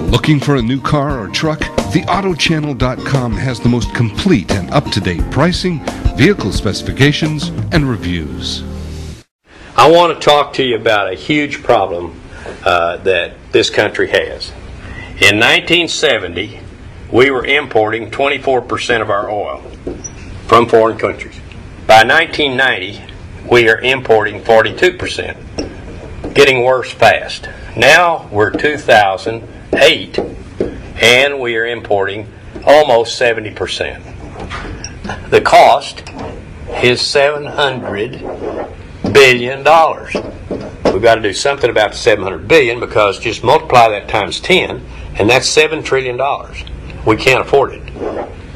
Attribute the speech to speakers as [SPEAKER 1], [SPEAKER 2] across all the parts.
[SPEAKER 1] Looking for a new car or truck? TheAutoChannel.com has the most complete and up-to-date pricing, vehicle specifications, and reviews.
[SPEAKER 2] I want to talk to you about a huge problem that this country has. In 1970, we were importing 24% of our oil from foreign countries. By 1990, we are importing 42%. Getting worse fast. Now we're 2008 and we are importing almost 70%. The cost is $700 billion. We've got to do something about the $700 billion, because just multiply that times 10 and that's $7 trillion. We can't afford it.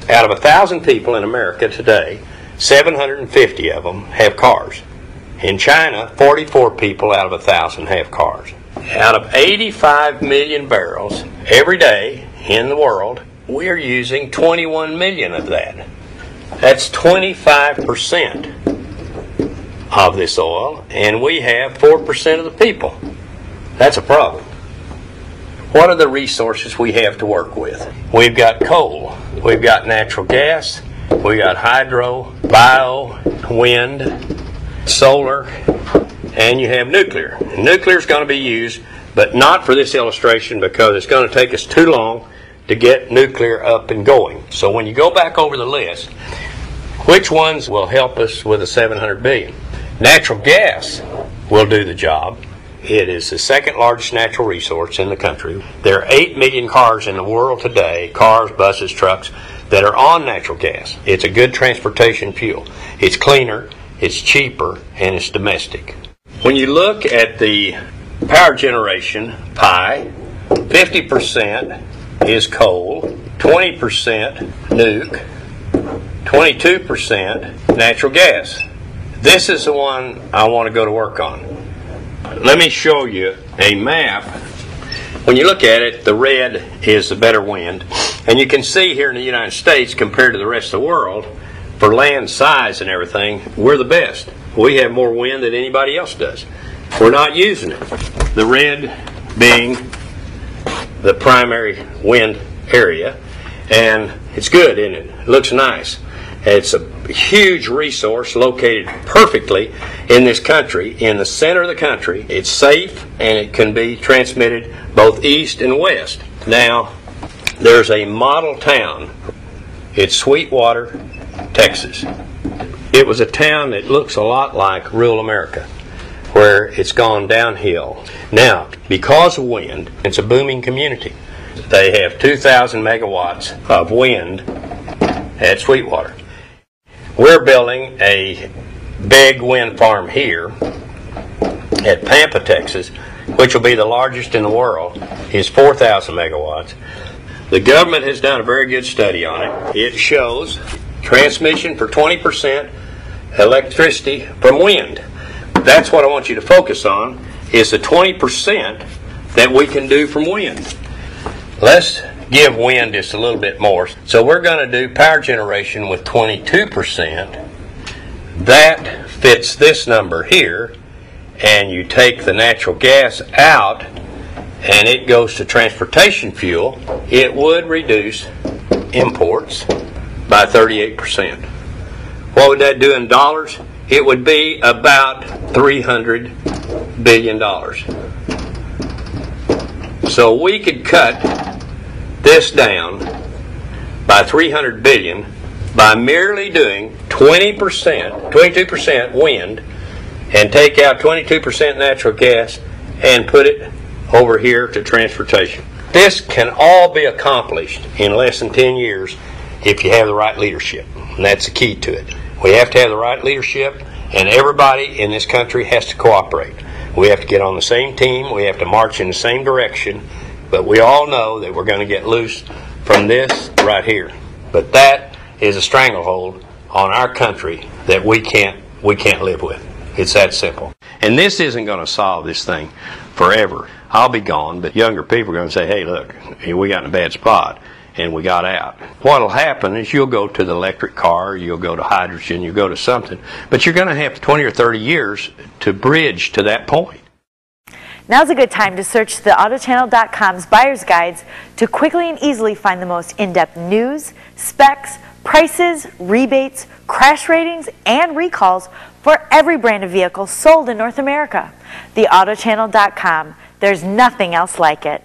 [SPEAKER 2] Out of 1,000 people in America today, 750 of them have cars. In China, 44 people out of 1,000 have cars. Out of 85 million barrels every day in the world, we're using 21 million of that. That's 25% of this oil, and we have 4% of the people. That's a problem. What are the resources we have to work with? We've got coal, we've got natural gas, we've got hydro, bio, wind, solar, and you have nuclear. Nuclear is going to be used, but not for this illustration, because it's going to take us too long to get nuclear up and going. So when you go back over the list, which ones will help us with the $700 billion? Natural gas will do the job. It is the second largest natural resource in the country. There are 8 million cars in the world today, cars, buses, trucks, that are on natural gas. It's a good transportation fuel. It's cleaner, it's cheaper, and it's domestic. When you look at the power generation pie, 50% is coal, 20% nuke, 22% natural gas. This is the one I want to go to work on. Let me show you a map. When you look at it, the red is the better wind. And you can see here in the United States, compared to the rest of the world, for land size and everything, we're the best. We have more wind than anybody else does. We're not using it. The red being the primary wind area. And it's good, isn't it? It looks nice. It's a huge resource located perfectly in this country, in the center of the country. It's safe, and it can be transmitted both east and west. Now, there's a model town. It's Sweetwater, Texas. It was a town that looks a lot like rural America, where it's gone downhill. Now, because of wind, it's a booming community. They have 2,000 megawatts of wind at Sweetwater. We're building a big wind farm here at Pampa, Texas, which will be the largest in the world. It's 4,000 megawatts. The government has done a very good study on it. It shows transmission for 20% electricity from wind. That's what I want you to focus on, is the 20% that we can do from wind. Let's give wind just a little bit more. So we're going to do power generation with 22%. That fits this number here, and you take the natural gas out and it goes to transportation fuel. It would reduce imports by 38%. What would that do in dollars? It would be about $300 billion. So we could cut this down by $300 billion by merely doing 22% wind, and take out 22% natural gas and put it over here to transportation. This can all be accomplished in less than 10 years if you have the right leadership. And that's the key to it. We have to have the right leadership, and everybody in this country has to cooperate. We have to get on the same team. We have to march in the same direction. But we all know that we're going to get loose from this right here. But that is a stranglehold on our country that we can't live with. It's that simple. And this isn't going to solve this thing forever. I'll be gone, but younger people are going to say, hey, look, we got in a bad spot, and we got out. What will happen is you'll go to the electric car, you'll go to hydrogen, you'll go to something, but you're going to have 20 or 30 years to bridge to that point.
[SPEAKER 3] Now's a good time to search the AutoChannel.com's buyer's guides to quickly and easily find the most in-depth news, specs, prices, rebates, crash ratings, and recalls for every brand of vehicle sold in North America. The AutoChannel.com. There's nothing else like it.